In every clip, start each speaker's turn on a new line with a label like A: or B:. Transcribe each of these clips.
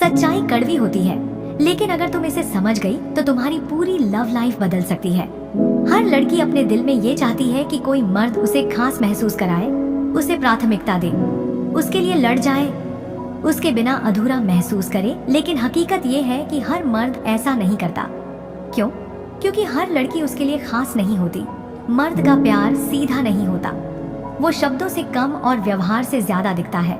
A: सच्चाई कड़वी होती है, लेकिन अगर तुम इसे समझ गई तो तुम्हारी पूरी लव लाइफ बदल सकती है। हर लड़की अपने दिल में ये चाहती है कि कोई मर्द उसे खास महसूस कराए, उसे प्राथमिकता दे, उसके लिए लड़ जाए, उसके बिना अधूरा महसूस करे। लेकिन हकीकत ये है कि हर मर्द ऐसा नहीं करता। क्यों? क्योंकि हर लड़की उसके लिए खास नहीं होती। मर्द का प्यार सीधा नहीं होता, वो शब्दों से कम और व्यवहार से ज्यादा दिखता है।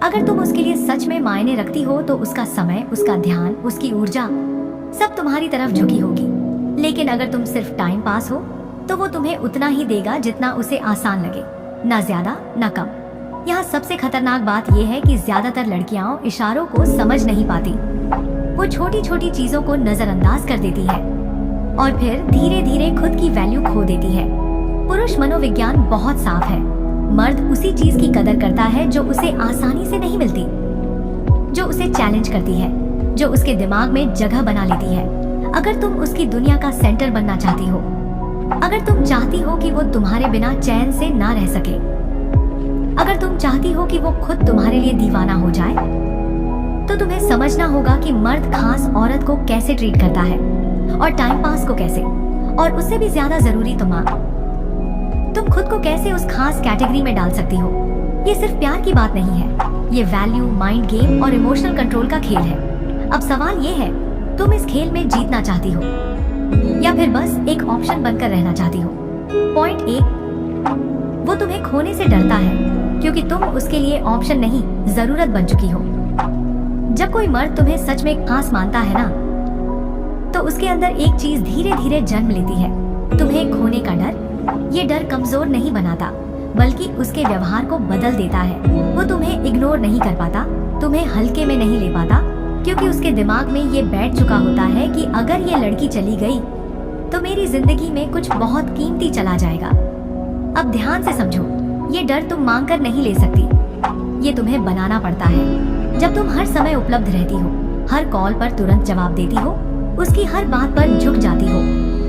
A: अगर तुम उसके लिए सच में मायने रखती हो तो उसका समय, उसका ध्यान, उसकी ऊर्जा सब तुम्हारी तरफ झुकी होगी। लेकिन अगर तुम सिर्फ टाइम पास हो तो वो तुम्हें उतना ही देगा जितना उसे आसान लगे, ना ज्यादा ना कम। यहाँ सबसे खतरनाक बात यह है कि ज्यादातर लड़कियां इशारों को समझ नहीं पाती। वो छोटी छोटी चीजों को नजरअंदाज कर देती है और फिर धीरे धीरे खुद की वैल्यू खो देती है। पुरुष मनोविज्ञान बहुत साफ है। मर्द उसी चीज की कदर करता है जो उसे आसानी से नहीं मिलती, जो उसे चैलेंज करती है, जो उसके दिमाग में जगह बना लेती है। अगर तुम उसकी दुनिया का सेंटर बनना चाहती हो, अगर तुम चाहती हो कि वो तुम्हारे बिना चैन से ना रह सके, अगर तुम चाहती हो कि वो खुद तुम्हारे लिए दीवाना हो जाए, तो तुम्हें समझना होगा कि मर्द खास औरत को कैसे ट्रीट करता है और टाइम पास को कैसे, और उससे भी ज्यादा जरूरी तुम खुद को कैसे उस खास कैटेगरी में डाल सकती हो। ये सिर्फ प्यार की बात नहीं है, ये वैल्यू, माइंड गेम और इमोशनल कंट्रोल का खेल है। अब सवाल ये है, तुम इस खेल में जीतना चाहती हो या फिर बस एक ऑप्शन बनकर रहना चाहती हो। पॉइंट 1, वो तुम्हें खोने से डरता है क्योंकि तुम उसके लिए ऑप्शन नहीं, जरूरत बन चुकी हो। जब कोई मर्द तुम्हें सच में खास मानता है ना, तो उसके अंदर एक चीज धीरे धीरे जन्म लेती है, तुम्हें खोने का डर। ये डर कमजोर नहीं बनाता, बल्कि उसके व्यवहार को बदल देता है। वो तुम्हें इग्नोर नहीं कर पाता, तुम्हें हल्के में नहीं ले पाता, क्योंकि उसके दिमाग में ये बैठ चुका होता है कि अगर ये लड़की चली गई तो मेरी जिंदगी में कुछ बहुत कीमती चला जाएगा। अब ध्यान से समझो, ये डर तुम मांग कर नहीं ले सकती, ये तुम्हें बनाना पड़ता है। जब तुम हर समय उपलब्ध रहती हो, हर कॉल पर तुरंत जवाब देती हो, उसकी हर बात पर झुक जाती हो,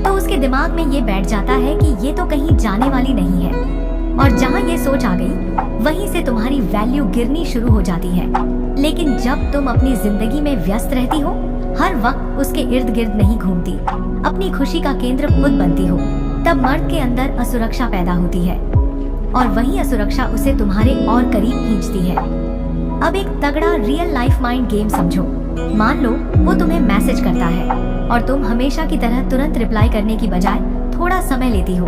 A: तो उसके दिमाग में ये बैठ जाता है कि ये तो कहीं जाने वाली नहीं है। और जहाँ ये सोच आ गई, वहीं से तुम्हारी वैल्यू गिरनी शुरू हो जाती है। लेकिन जब तुम अपनी जिंदगी में व्यस्त रहती हो, हर वक्त उसके इर्द गिर्द नहीं घूमती, अपनी खुशी का केंद्र खुद बनती हो, तब मर्द के अंदर असुरक्षा पैदा होती है और वही असुरक्षा उसे तुम्हारे और करीब खींचती है। अब एक तगड़ा रियल लाइफ माइंड गेम समझो। मान लो वो तुम्हें मैसेज करता है और तुम हमेशा की तरह तुरंत रिप्लाई करने की बजाय थोड़ा समय लेती हो,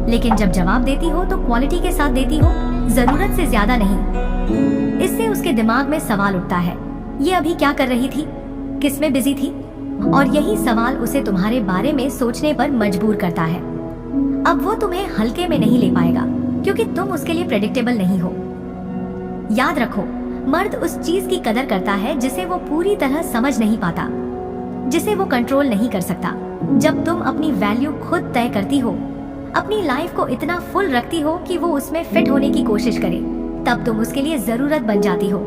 A: लेकिन जब जवाब देती हो तो क्वालिटी के साथ देती हो, जरूरत से ज्यादा नहीं। इससे उसके दिमाग में सवाल उठता है, ये अभी क्या कर रही थी, किस में बिजी थी, और यही सवाल उसे तुम्हारे बारे में सोचने पर मजबूर करता है। अब वो तुम्हें हल्के में नहीं ले पाएगा क्योंकि तुम उसके लिए प्रेडिक्टेबल नहीं हो। याद रखो, मर्द उस चीज की कदर करता है जिसे वो पूरी तरह समझ नहीं पाता, जिसे वो कंट्रोल नहीं कर सकता। जब तुम अपनी वैल्यू खुद तय करती हो, अपनी लाइफ को इतना फुल रखती हो कि वो उसमें फिट होने की कोशिश करे, तब तुम उसके लिए जरूरत बन जाती हो।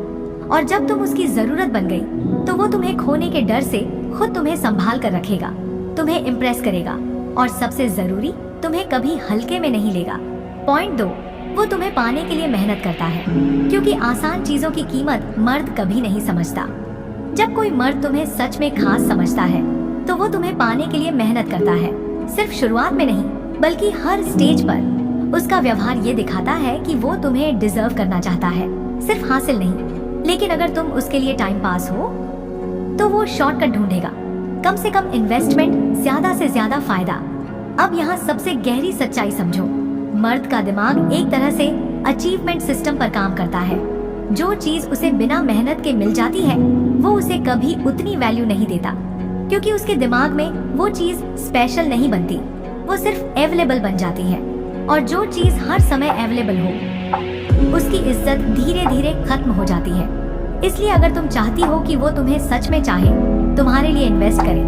A: और जब तुम उसकी जरूरत बन गई तो वो तुम्हें खोने के डर से खुद तुम्हें संभाल कर रखेगा, तुम्हें इम्प्रेस करेगा और सबसे जरूरी, तुम्हें कभी हल्के में नहीं लेगा। पॉइंट 2, वो तुम्हें पाने के लिए मेहनत करता है, क्योंकि आसान चीजों की कीमत मर्द कभी नहीं समझता। जब कोई मर्द तुम्हें सच में खास समझता है तो वो तुम्हें पाने के लिए मेहनत करता है, सिर्फ शुरुआत में नहीं बल्कि हर स्टेज पर। उसका व्यवहार ये दिखाता है कि वो तुम्हें डिजर्व करना चाहता है, सिर्फ हासिल नहीं। लेकिन अगर तुम उसके लिए टाइम पास हो तो वो शॉर्टकट ढूंढेगा, कम से कम इन्वेस्टमेंट, ज्यादा से ज्यादा फायदा। अब यहाँ सबसे गहरी सच्चाई समझो, मर्द का दिमाग एक तरह से अचीवमेंट सिस्टम पर काम करता है। जो चीज उसे बिना मेहनत के मिल जाती है वो उसे कभी उतनी वैल्यू नहीं देता, क्योंकि उसके दिमाग में वो चीज स्पेशल नहीं बनती, वो सिर्फ अवेलेबल बन जाती है। और जो चीज हर समय अवेलेबल हो, उसकी इज्जत धीरे धीरे खत्म हो जाती है। इसलिए अगर तुम चाहती हो कि वो तुम्हें सच में चाहे, तुम्हारे लिए इन्वेस्ट करे,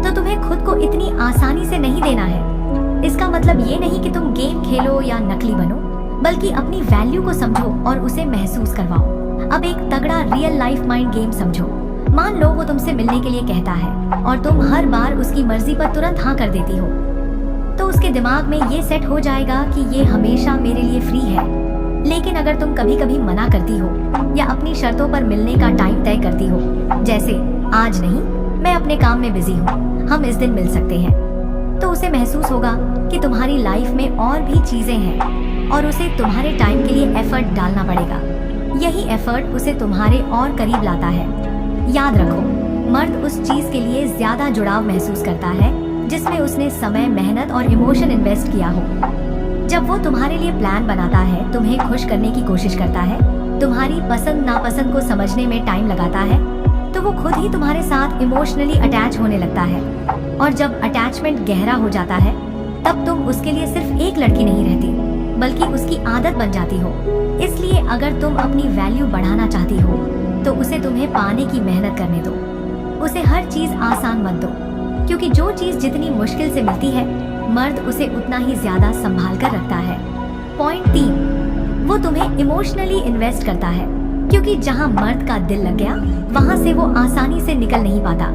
A: तो तुम्हें खुद को इतनी आसानी से नहीं देना है। इसका मतलब ये नहीं कि तुम गेम खेलो या नकली बनो, बल्कि अपनी वैल्यू को समझो और उसे महसूस करवाओ। अब एक तगड़ा रियल लाइफ माइंड गेम समझो। मान लो वो तुमसे मिलने के लिए कहता है और तुम हर बार उसकी मर्जी पर तुरंत हाँ कर देती हो, तो उसके दिमाग में ये सेट हो जाएगा कि ये हमेशा मेरे लिए फ्री है, लेकिन अगर तुम कभी कभी मना करती हो या अपनी शर्तों पर मिलने का टाइम तय करती हो, जैसे आज नहीं, मैं अपने काम में बिजी हूँ, हम इस दिन मिल सकते हैं, तो उसे महसूस होगा कि तुम्हारी लाइफ में और भी चीजें हैं और उसे तुम्हारे टाइम के लिए एफर्ट डालना पड़ेगा। यही एफर्ट उसे तुम्हारे और करीब लाता है। याद रखो, मर्द उस चीज के लिए ज्यादा जुड़ाव महसूस करता है जिसमें उसने समय, मेहनत और इमोशन इन्वेस्ट किया हो। जब वो तुम्हारे लिए प्लान बनाता है, तुम्हें खुश करने की कोशिश करता है, तुम्हारी पसंद नापसंद को समझने में टाइम लगाता है, तो वो खुद ही तुम्हारे साथ इमोशनली अटैच होने लगता है। और जब अटैचमेंट गहरा हो जाता है, तब तुम उसके लिए सिर्फ एक लड़की नहीं रहती, बल्कि उसकी आदत बन जाती हो। इसलिए अगर तुम अपनी वैल्यू बढ़ाना चाहती हो, तो उसे तुम्हें पाने की मेहनत करने दो। उसे हर चीज आसान मत दो, क्योंकि जो चीज जितनी मुश्किल से मिलती है, मर्द उसे उतना ही ज्यादा संभाल कर रखता है। पॉइंट 3, वो तुम्हें इमोशनली इन्वेस्ट करता है, क्योंकि जहाँ मर्द का दिल लग गया, वहाँ से वो आसानी से निकल नहीं पाता।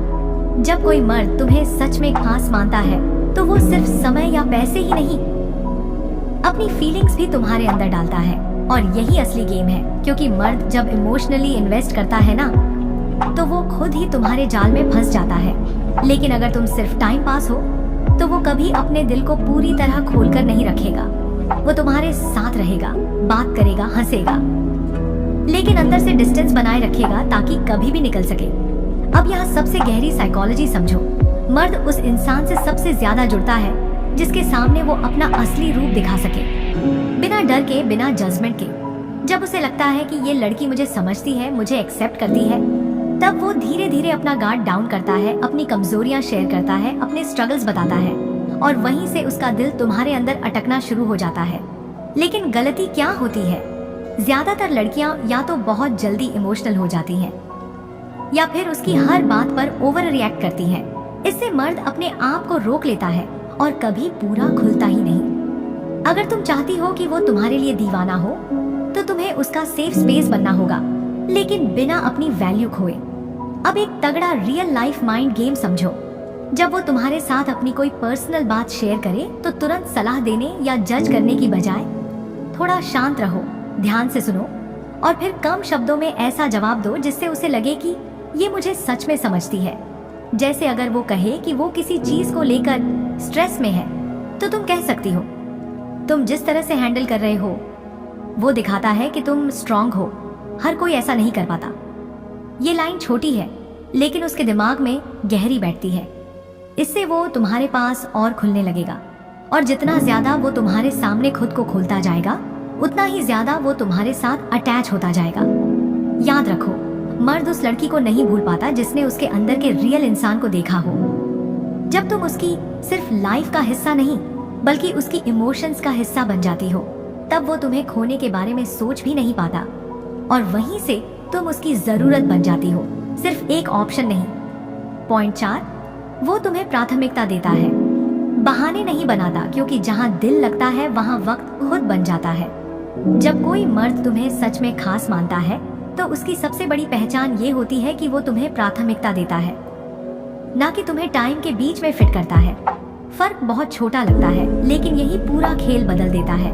A: जब कोई मर्द तुम्हें सच में खास मानता है, तो वो सिर्फ समय या पैसे ही नहीं, अपनी फीलिंग्स भी तुम्हारे अंदर डालता है। और यही असली गेम है, क्योंकि मर्द जब इमोशनली इन्वेस्ट करता है ना, तो वो खुद ही तुम्हारे जाल में फंस जाता है। लेकिन अगर तुम सिर्फ टाइम पास हो, तो वो कभी अपने दिल को पूरी तरह खोलकर नहीं रखेगा। वो तुम्हारे साथ रहेगा, बात करेगा, हंसेगा, लेकिन अंदर से डिस्टेंस बनाए रखेगा ताकि कभी भी निकल सके। अब यहाँ सबसे गहरी साइकोलॉजी समझो। मर्द उस इंसान से सबसे ज्यादा जुड़ता है जिसके सामने वो अपना असली रूप दिखा सके, बिना डर के, बिना जजमेंट के। जब उसे लगता है कि ये लड़की मुझे समझती है, मुझे एक्सेप्ट करती है, तब वो धीरे धीरे अपना गार्ड डाउन करता है, अपनी कमजोरियां शेयर करता है, अपने स्ट्रगल्स बताता है, और वहीं से उसका दिल तुम्हारे अंदर अटकना शुरू हो जाता है। लेकिन गलती क्या होती है? ज्यादातर लड़कियां या तो बहुत जल्दी इमोशनल हो जाती हैं, या फिर उसकी हर बात पर ओवर रिएक्ट करती हैं। इससे मर्द अपने आप को रोक लेता है और कभी पूरा खुलता ही नहीं। अगर तुम चाहती हो कि वो तुम्हारे लिए दीवाना हो, तो तुम्हें उसका सेफ स्पेस बनना होगा, लेकिन बिना अपनी वैल्यू खोए। अब एक तगड़ा रियल लाइफ माइंड गेम समझो। जब वो तुम्हारे साथ अपनी कोई पर्सनल बात शेयर करे, तो तुरंत सलाह देने या जज करने की बजाय थोड़ा शांत रहो, ध्यान से सुनो, और फिर कम शब्दों में ऐसा जवाब दो जिससे उसे लगे कि ये मुझे सच में समझती है। जैसे अगर वो कहे कि वो किसी चीज को लेकर स्ट्रेस में है, तो तुम कह सकती हो, तुम जिस तरह से हैंडल कर रहे हो वो दिखाता है कि तुम स्ट्रांग हो, हर कोई ऐसा नहीं कर पाता। ये लाइन छोटी है, लेकिन उसके दिमाग में गहरी बैठती है। इससे वो तुम्हारे पास और खुलने लगेगा, और जितना ज्यादा वो तुम्हारे सामने खुद को खोलता जाएगा, उतना ही ज्यादा वो तुम्हारे साथ अटैच होता जाएगा। याद रखो, मर्द उस लड़की को नहीं भूल पाता जिसने उसके अंदर के रियल इंसान को देखा हो। जब तुम उसकी सिर्फ लाइफ का हिस्सा नहीं, बल्कि उसकी इमोशंस का हिस्सा बन जाती हो, तब वो तुम्हें खोने के बारे में सोच भी नहीं पाता, और वहीं से तुम उसकी जरूरत बन जाती हो, सिर्फ एक ऑप्शन नहीं। पॉइंट 4, वो तुम्हें प्राथमिकता देता है, बहाने नहीं बनाता, क्योंकि जहां दिल लगता है वहां वक्त खुद बन जाता है। जब कोई मर्द तुम्हें सच में खास मानता है, तो उसकी सबसे बड़ी पहचान ये होती है कि वो तुम्हें प्राथमिकता देता है, ना कि तुम्हें टाइम के बीच में फिट करता है। फर्क बहुत छोटा लगता है, लेकिन यही पूरा खेल बदल देता है।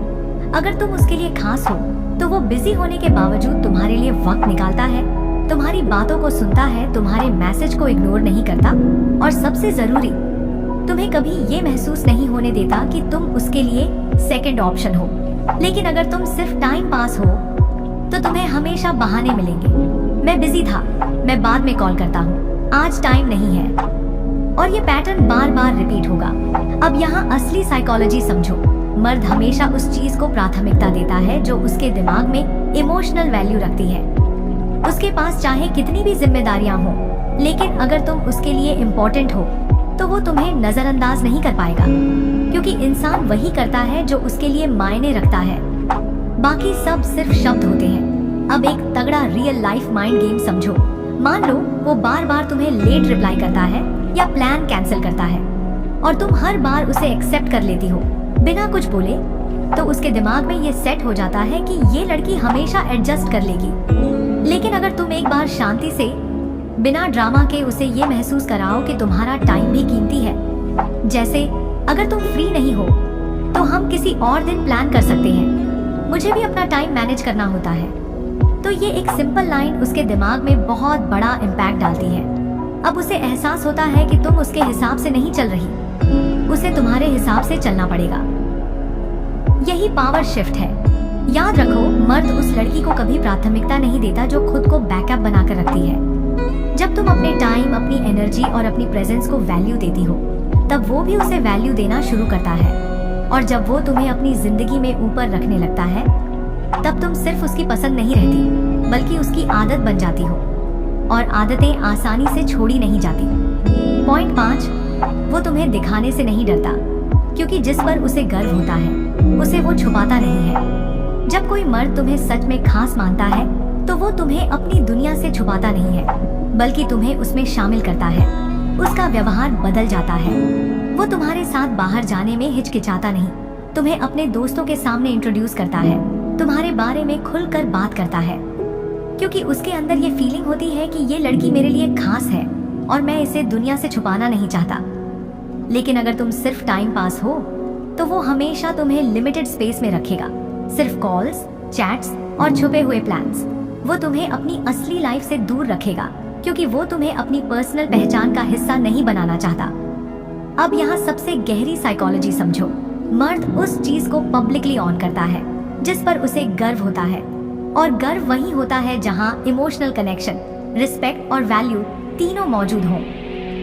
A: अगर तुम उसके लिए खास हो, तो वो बिजी होने के बावजूद तुम्हारे लिए वक्त निकालता है, तुम्हारी बातों को सुनता है, तुम्हारे मैसेज को इग्नोर नहीं करता, और सबसे जरूरी, तुम्हें कभी ये महसूस नहीं होने देता कि तुम उसके लिए सेकंड ऑप्शन हो। लेकिन अगर तुम सिर्फ टाइम पास हो, तो तुम्हें हमेशा बहाने मिलेंगे। मैं बिजी था, मैं बाद में कॉल करता हूँ, आज टाइम नहीं है, और ये पैटर्न बार बार रिपीट होगा। अब यहाँ असली साइकोलॉजी समझो। मर्द हमेशा उस चीज को प्राथमिकता देता है जो उसके दिमाग में इमोशनल वैल्यू रखती है। उसके पास चाहे कितनी भी जिम्मेदारियां हो, लेकिन अगर तुम उसके लिए इम्पोर्टेंट हो, तो वो तुम्हें नजरअंदाज नहीं कर पाएगा, क्योंकि इंसान वही करता है जो उसके लिए मायने रखता है, बाकी सब सिर्फ शब्द होते हैं। अब एक तगड़ा रियल लाइफ माइंड गेम समझो। मान लो वो बार बार तुम्हें लेट रिप्लाई करता है या प्लान कैंसिल करता है, और तुम हर बार उसे एक्सेप्ट कर लेती हो बिना कुछ बोले, तो उसके दिमाग में ये सेट हो जाता है कि ये लड़की हमेशा एडजस्ट कर लेगी। लेकिन अगर तुम एक बार शांति से, बिना ड्रामा के उसे ये महसूस कराओ कि तुम्हारा टाइम भी कीमती है, जैसे अगर तुम फ्री नहीं हो तो हम किसी और दिन प्लान कर सकते हैं, मुझे भी अपना टाइम मैनेज करना होता है। तो ये एक सिंपल लाइन उसके दिमाग में बहुत बड़ा इम्पैक्ट डालती है। अब उसे एहसास होता है कि तुम उसके हिसाब से नहीं चल रही, उसे तुम्हारे हिसाब से चलना पड़ेगा। यही पावर शिफ्ट है। याद रखो, मर्द उस लड़की को कभी प्राथमिकता नहीं देता जो खुद को बैकअप बनाकर रखती है। जब तुम अपने टाइम, अपनी एनर्जी और अपनी प्रेजेंस को वैल्यू देती हो, तब वो भी उसे वैल्यू देना शुरू करता है। और जब वो तुम्हें अपनी जिंदगी में ऊपर रखने लगता है, तब तुम सिर्फ उसकी पसंद नहीं रहती, बल्कि उसकी आदत बन जाती हो। और आदतें आसानी से छोड़ी नहीं जाती। पॉइंट 5, वो तुम्हें दिखाने से नहीं डरता, क्योंकि जिस पर उसे गर्व होता है उसे वो छुपाता नहीं है। जब कोई मर्द तुम्हें सच में खास मानता है, तो वो तुम्हें अपनी दुनिया से छुपाता नहीं है, बल्कि तुम्हें उसमें शामिल करता है। उसका व्यवहार बदल जाता है। वो तुम्हारे साथ बाहर जाने में हिचकिचाता नहीं, तुम्हें अपने दोस्तों के सामने इंट्रोड्यूस करता है, तुम्हारे बारे में खुलकर बात करता है, क्योंकि उसके अंदर ये फीलिंग होती है कि ये लड़की मेरे लिए खास है और मैं इसे दुनिया से छुपाना नहीं चाहता। लेकिन अगर तुम सिर्फ टाइम पास हो, तो वो हमेशा तुम्हें लिमिटेड स्पेस में रखेगा। सिर्फ कॉल्स, चैट्स और छुपे हुए प्लान्स। वो तुम्हें अपनी असली लाइफ से दूर रखेगा, क्योंकि वो तुम्हें अपनी पर्सनल पहचान का हिस्सा नहीं बनाना चाहता। अब यहाँ सबसे गहरी साइकोलॉजी समझो। मर्द उस चीज को पब्लिकली ऑन करता है जिस पर उसे गर्व होता है, और गर्व वही होता है जहाँ इमोशनल कनेक्शन, रिस्पेक्ट और वैल्यू तीनों मौजूद हों।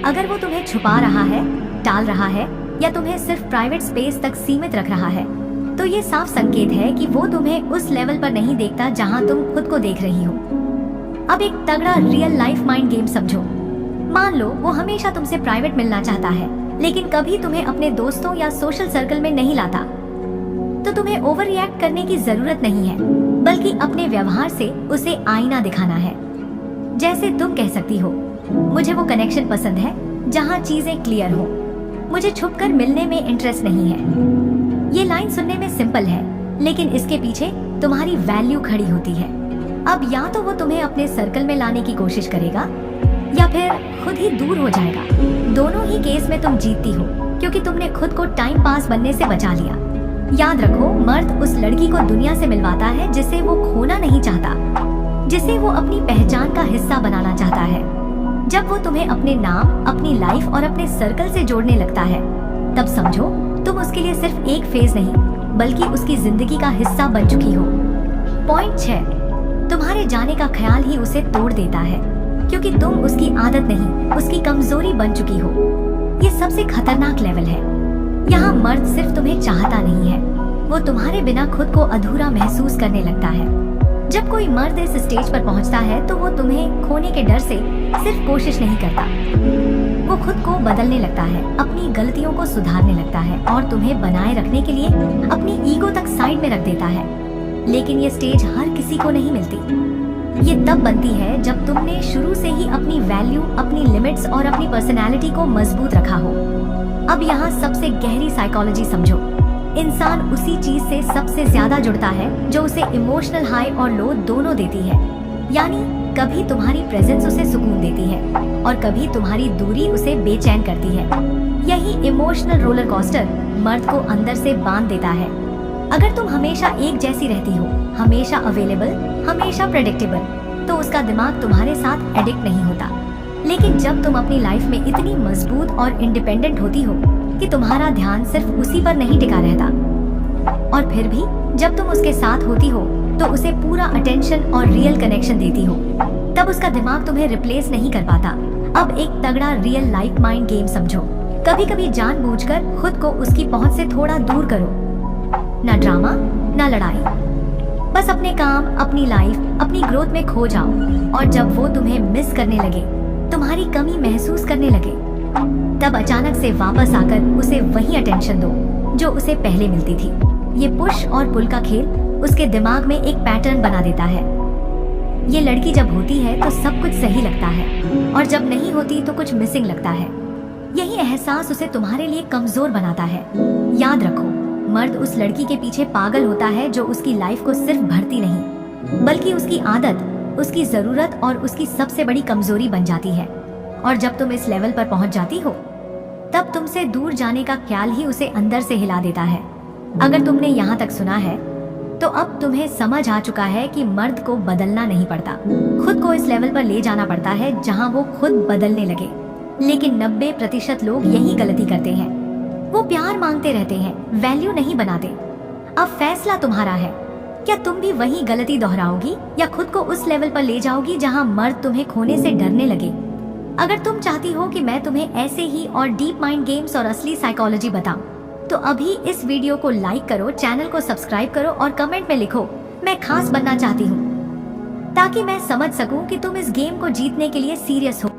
A: अगर वो तुम्हें छुपा रहा है, टाल रहा है या तुम्हें सिर्फ प्राइवेट स्पेस तक सीमित रख रहा है, तो ये साफ संकेत है कि वो तुम्हें उस लेवल पर नहीं देखता जहां तुम खुद को देख रही हो। अब एक तगड़ा रियल लाइफ माइंड गेम समझो। मान लो वो हमेशा तुमसे प्राइवेट मिलना चाहता है, लेकिन कभी तुम्हें अपने दोस्तों या सोशल सर्कल में नहीं लाता। तो तुम्हें ओवर रिएक्ट करने की जरूरत नहीं है, बल्कि अपने व्यवहार से उसे आईना दिखाना है। जैसे तुम कह सकती हो, मुझे वो कनेक्शन पसंद है जहाँ चीजें क्लियर हो, मुझे छुपकर मिलने में इंटरेस्ट नहीं है। ये लाइन सुनने में सिंपल है, लेकिन इसके पीछे तुम्हारी वैल्यू खड़ी होती है। अब या तो वो तुम्हें अपने सर्कल में लाने की कोशिश करेगा, या फिर खुद ही दूर हो जाएगा। दोनों ही केस में तुम जीतती हो, क्योंकि तुमने खुद को टाइम पास बनने से बचा लिया। याद रखो, मर्द उस लड़की को दुनिया से मिलवाता है जिसे वो खोना नहीं चाहता, जिसे वो अपनी पहचान का हिस्सा बनाना चाहता है। जब वो तुम्हें अपने नाम, अपनी लाइफ और अपने सर्कल से जोड़ने लगता है, तब समझो तुम उसके लिए सिर्फ एक फेज नहीं, बल्कि उसकी जिंदगी का हिस्सा बन चुकी हो। पॉइंट 6, तुम्हारे जाने का ख्याल ही उसे तोड़ देता है, क्योंकि तुम उसकी आदत नहीं, उसकी कमजोरी बन चुकी हो। ये सबसे खतरनाक लेवल है। यहाँ मर्द सिर्फ तुम्हें चाहता नहीं है, वो तुम्हारे बिना खुद को अधूरा महसूस करने लगता है। जब कोई मर्द इस स्टेज पर पहुँचता है, तो वो तुम्हें खोने के डर से सिर्फ कोशिश नहीं करता, वो खुद को बदलने लगता है, अपनी गलतियों को सुधारने लगता है और तुम्हें बनाए रखने के लिए अपनी ईगो तक साइड में रख देता है। लेकिन ये स्टेज हर किसी को नहीं मिलती। ये तब बनती है जब तुमने शुरू से ही अपनी वैल्यू, अपनी लिमिट्स और अपनी पर्सनैलिटी को मजबूत रखा हो। अब यहाँ सबसे गहरी साइकोलॉजी समझो। इंसान उसी चीज से सबसे ज्यादा जुड़ता है जो उसे इमोशनल हाई और लो दोनों देती है। यानी कभी तुम्हारी प्रेजेंस उसे सुकून देती है और कभी तुम्हारी दूरी उसे बेचैन करती है। यही इमोशनल रोलर कोस्टर मर्द को अंदर से बांध देता है। अगर तुम हमेशा एक जैसी रहती हो, हमेशा अवेलेबल, हमेशा प्रेडिक्टेबल, तो उसका दिमाग तुम्हारे साथ एडिक्ट नहीं होता। लेकिन जब तुम अपनी लाइफ में इतनी मजबूत और इंडिपेंडेंट होती हो कि तुम्हारा ध्यान सिर्फ उसी पर नहीं टिका रहता, और फिर भी जब तुम उसके साथ होती हो तो उसे पूरा अटेंशन और रियल कनेक्शन देती हो, तब उसका दिमाग तुम्हें रिप्लेस नहीं कर पाता। अब एक तगड़ा रियल लाइफ माइंड गेम समझो। कभी कभी जानबूझकर खुद को उसकी पहुंच से थोड़ा दूर करो। ना ड्रामा, ना लड़ाई, बस अपने काम, अपनी लाइफ, अपनी ग्रोथ में खो जाओ। और जब वो तुम्हें मिस करने लगे, तुम्हारी कमी महसूस करने लगे, तब अचानक से वापस आकर उसे वही अटेंशन दो जो उसे पहले मिलती थी। ये पुश और पुल का खेल उसके दिमाग में एक पैटर्न बना देता है। ये लड़की जब होती है तो सब कुछ सही लगता है, और जब नहीं होती तो कुछ मिसिंग लगता है। यही एहसास उसे तुम्हारे लिए कमजोर बनाता है। याद रखो, मर्द उस लड़की के पीछे पागल होता है जो उसकी लाइफ को सिर्फ भरती नहीं, बल्कि उसकी आदत, उसकी जरूरत और उसकी सबसे बड़ी कमजोरी बन जाती है। और जब तुम इस लेवल पर पहुंच जाती हो, तब तुमसे दूर जाने का ख्याल ही उसे अंदर से हिला देता है। अगर तुमने यहाँ तक सुना है, तो अब तुम्हें समझ आ चुका है कि मर्द को बदलना नहीं पड़ता, खुद को इस लेवल पर ले जाना पड़ता है जहां वो खुद बदलने लगे। लेकिन 90% लोग यही गलती करते हैं। वो प्यार मांगते रहते हैं, वैल्यू नहीं बनाते। अब फैसला तुम्हारा है, क्या तुम भी वही गलती दोहराओगी या खुद को उस लेवल पर ले जाओगी जहां मर्द तुम्हें खोने से डरने लगे। अगर तुम चाहती हो कि मैं तुम्हें ऐसे ही और डीप माइंड गेम्स और असली साइकोलॉजी बताऊं, तो अभी इस वीडियो को लाइक करो, चैनल को सब्सक्राइब करो और कमेंट में लिखो मैं खास बनना चाहती हूँ, ताकि मैं समझ सकूं कि तुम इस गेम को जीतने के लिए सीरियस हो।